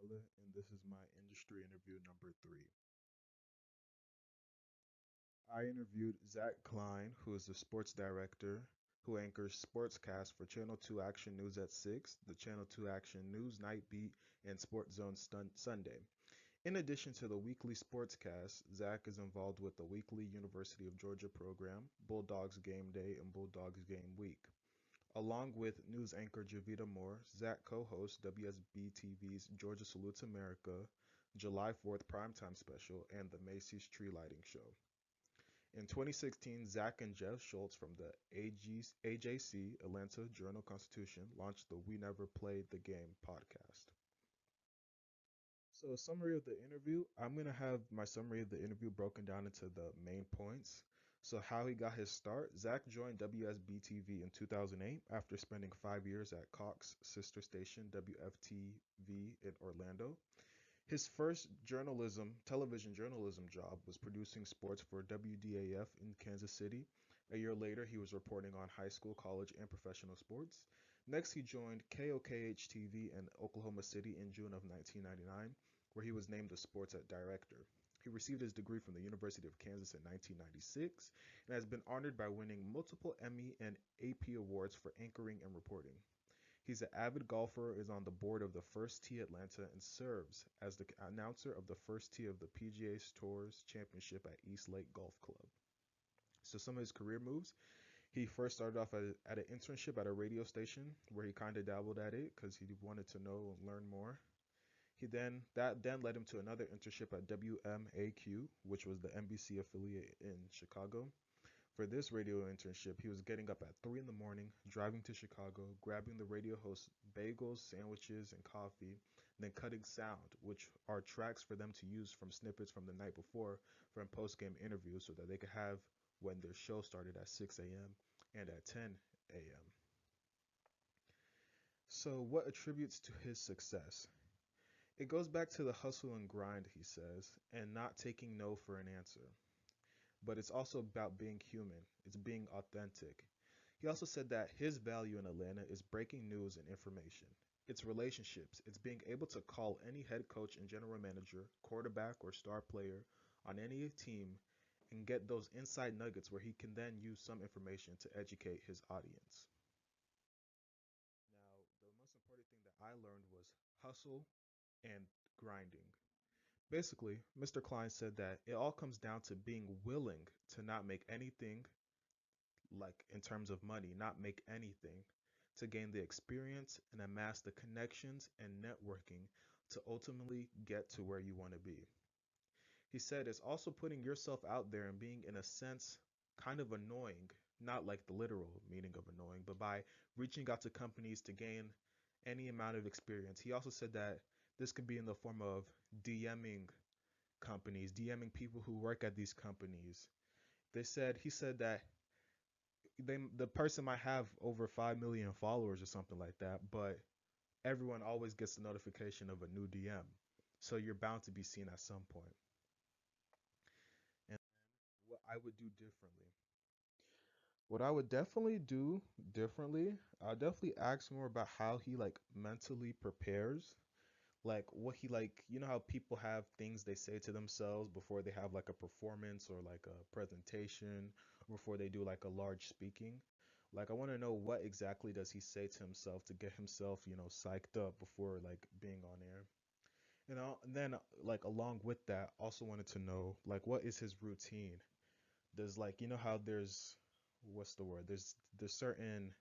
Taylor, and this is my industry interview number three. I interviewed Zach Klein, who is the sports director who anchors Sportscast for Channel 2 Action News at 6, the Channel 2 Action News Night Beat, and Sports Zone Sunday. In addition to the weekly sportscast, Zach is involved with the weekly University of Georgia program, Bulldogs Game Day and Bulldogs Game Week. Along with news anchor Javita Moore, Zach co-hosts WSB TV's Georgia Salutes America, July 4th primetime special, and the Macy's Tree Lighting Show. In 2016, Zach and Jeff Schultz from the AJC, Atlanta Journal-Constitution, launched the We Never Played the Game podcast. So, a summary of the interview. I'm going to have my summary of the interview broken down into the main points. So, how he got his start. Zach joined WSB TV in 2008 after spending 5 years at Cox sister station WFTV in Orlando. His first television journalism job was producing sports for WDAF in Kansas City. A year later, he was reporting on high school, college, and professional sports. Next, he joined KOKH TV in Oklahoma City in June of 1999, where he was named the sports director. He received his degree from the University of Kansas in 1996 and has been honored by winning multiple Emmy and AP awards for anchoring and reporting. He's an avid golfer, is on the board of the First Tee Atlanta, and serves as the announcer of the First Tee of the PGA Tours Championship at East Lake Golf Club. So some of his career moves. He first started off at an internship at a radio station where he kind of dabbled at it because he wanted to know and learn more. That then led him to another internship at WMAQ, which was the NBC affiliate in Chicago. For this radio internship, he was getting up at 3 in the morning, driving to Chicago, grabbing the radio host's bagels, sandwiches, and coffee, then cutting sound, which are tracks for them to use from snippets from the night before from post-game interviews so that they could have when their show started at 6 a.m. and at 10 a.m. So, what attributes to his success? It goes back to the hustle and grind, he says, and not taking no for an answer. But it's also about being human, it's being authentic. He also said that his value in Atlanta is breaking news and information. It's relationships, it's being able to call any head coach and general manager, quarterback, or star player on any team and get those inside nuggets where he can then use some information to educate his audience. Now, the most important thing that I learned was hustle and grinding. Basically, Mr. Klein said that it all comes down to being willing to not make anything, like in terms of money, not make anything, to gain the experience and amass the connections and networking to ultimately get to where you want to be. He said it's also putting yourself out there and being, in a sense, kind of annoying, not like the literal meaning of annoying, but by reaching out to companies to gain any amount of experience. He also said that this could be in the form of DMing companies, DMing people who work at these companies. He said that the person might have over 5 million followers or something like that, but everyone always gets the notification of a new DM. So you're bound to be seen at some point. And what I would do differently. What I would definitely do differently, I'll definitely ask more about how he like mentally prepares, like what he like, how people have things they say to themselves before they have like a performance or like a presentation, before they do like a large speaking. Like I want to know what exactly does he say to himself to get himself, psyched up before like being on air. And then like along with that, also wanted to know like what is his routine? Does like how there's what's the word? There's certain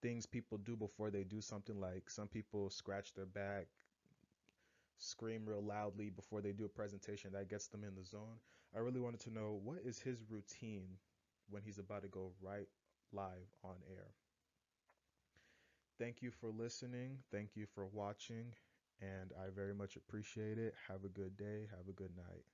things people do before they do something, like some people scratch their back, scream real loudly before they do a presentation that gets them in the zone. I really wanted to know what is his routine when he's about to go right live on air. Thank you for listening. Thank you for watching. And I very much appreciate it. Have a good day. Have a good night.